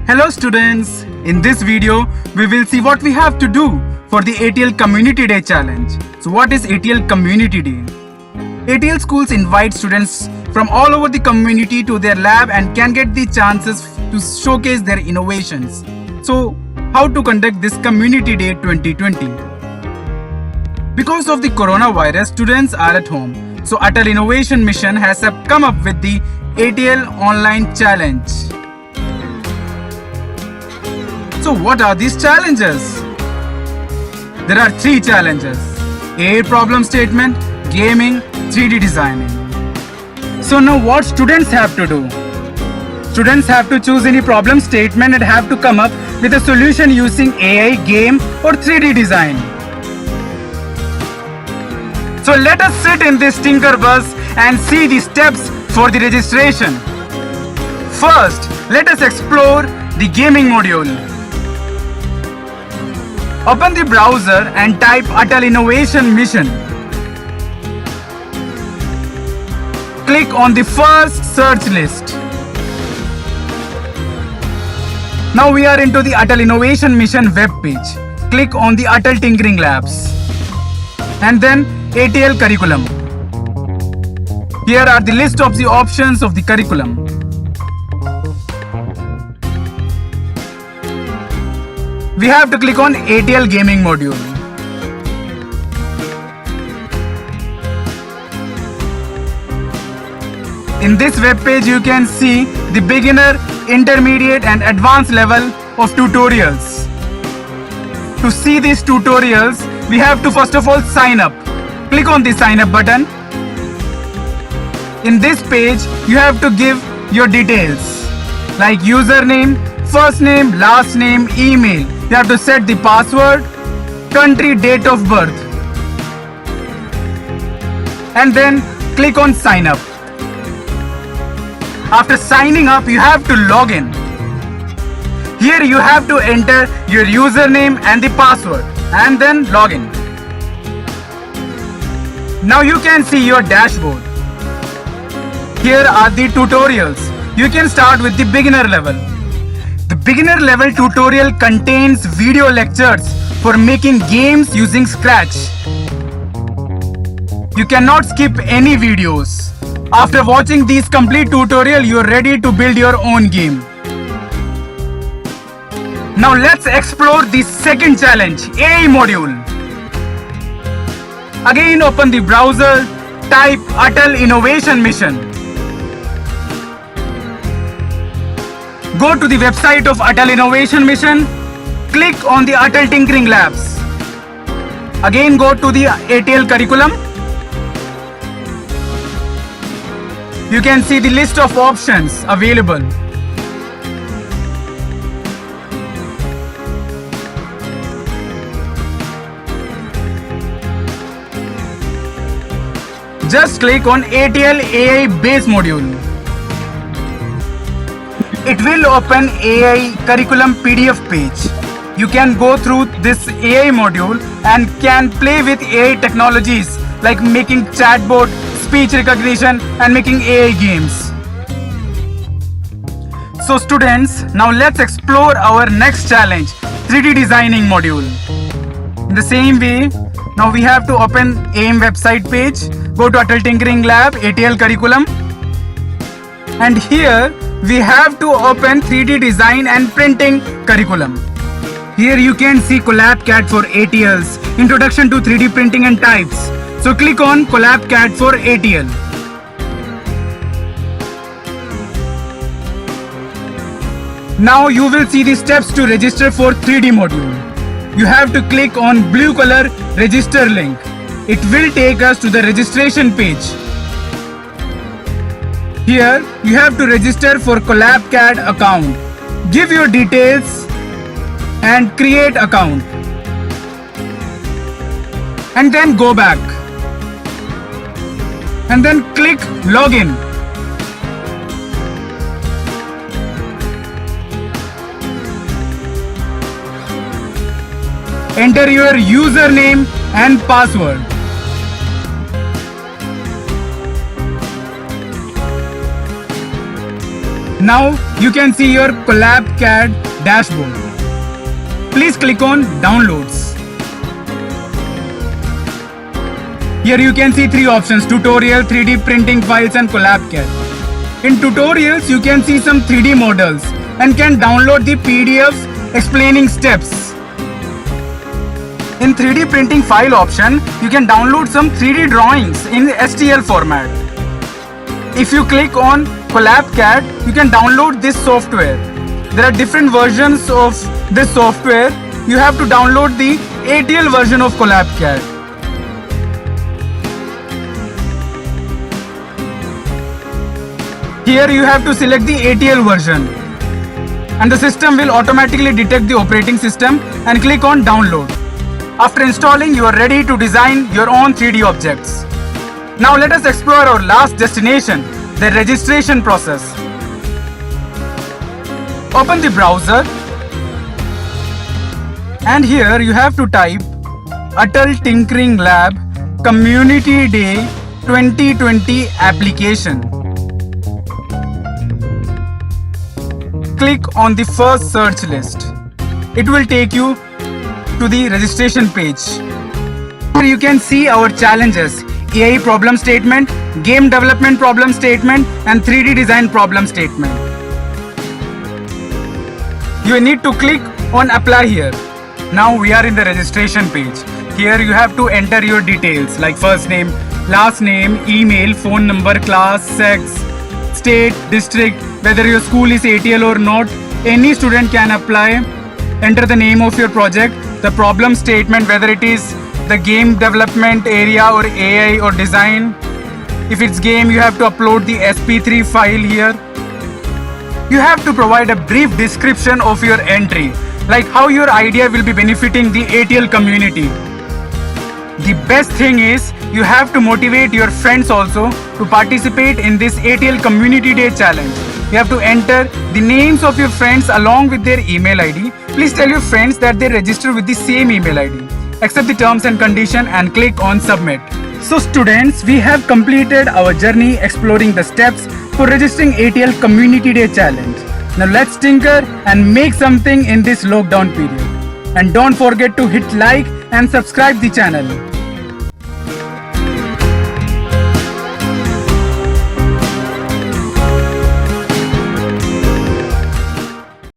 Hello students, in this video we will see what we have to do for the ATL Community Day Challenge. So what is ATL Community Day? ATL schools invite students from all over the community to their lab and can get the chances to showcase their innovations. So how to conduct this Community Day 2020? Because of the coronavirus, students are at home. So Atal Innovation Mission has come up with the ATL Online Challenge. So what are these challenges? There are 3 challenges: AI problem statement, gaming, 3D designing. So now what students have to do? Students have to choose any problem statement and have to come up with a solution using AI, game or 3D design. So let us sit in this Tinker Bus and see the steps for the registration. First, let us explore the gaming module. Open the browser and type Atal Innovation Mission. Click on the first search list. Now we are into the Atal Innovation Mission web page. Click on the Atal Tinkering Labs and then ATL Curriculum. Here are the list of the options of the curriculum. We have to click on ATL Gaming module. In this web page you can see the beginner, intermediate and advanced level of tutorials. To see these tutorials, we have to first of all sign up. Click on the sign up button. In this page, you have to give your details like username, first name, last name, email. You have to set the password, country, date of birth, and then click on sign up. After signing up, you have to log in. Here you have to enter your username and the password and then log in. Now you can see your dashboard. Here are the tutorials. You can start with the beginner level. The beginner level tutorial contains video lectures for making games using Scratch. You cannot skip any videos. After watching these complete tutorial, you are ready to build your own game. Now let's explore the second challenge, AI module. Again open the browser, type Atal Innovation Mission. Go to the website of Atal Innovation Mission, click on the Atal Tinkering Labs. Again go to the ATL Curriculum. You can see the list of options available. Just click on ATL AI base module. It will open AI curriculum PDF page. You can go through this AI module and can play with AI technologies like making chatbot, speech recognition and making AI games. So students, now let's explore our next challenge, 3D designing module. In the same way, now we have to open AIM website page, go to Atal Tinkering Lab, ATL Curriculum, and here we have to open 3D design and printing curriculum. Here you can see CollabCAD for ATLs, Introduction to 3D printing and types. So click on CollabCAD for ATL. Now you will see the steps to register for 3D module. You have to click on blue color register link. It will take us to the registration page. Here you have to register for CollabCAD account. Give your details and create account. And then go back. And then click login. Enter your username and password. Now you can see your CollabCAD dashboard. Please click on Downloads. Here you can see three options: tutorial, 3D printing files and CollabCAD. In tutorials, you can see some 3D models and can download the PDFs explaining steps. In 3D printing file option, you can download some 3D drawings in STL format. If you click on CollabCAD, you can download this software. There are different versions of this software. You have to download the ATL version of CollabCAD. Here you have to select the ATL version and the system will automatically detect the operating system and click on download. After installing, you are ready to design your own 3D objects. Now let us explore our last destination, the registration process. Open the browser and here you have to type Atal Tinkering Lab Community Day 2020 application. Click on the first search list. It will take you to the registration page. Here you can see our challenges: AI problem statement, game development problem statement and 3D design problem statement. You need to click on apply here. Now we are in the registration page. Here you have to enter your details like first name, last name, email, phone number, class, sex, state, district, whether your school is ATL or not. Any student can apply. Enter the name of your project, the problem statement, whether it is the game development area or AI or design. If it's game, you have to upload the SP3 file here. You have to provide a brief description of your entry, like how your idea will be benefiting the ATL community. The best thing is you have to motivate your friends also to participate in this ATL Community Day challenge. You have to enter the names of your friends along with their email ID. Please tell your friends that they register with the same email ID. Accept the terms and condition and click on submit. So students, we have completed our journey exploring the steps for registering ATL Community Day challenge. Now let's tinker and make something in this lockdown period. And don't forget to hit like and subscribe the channel.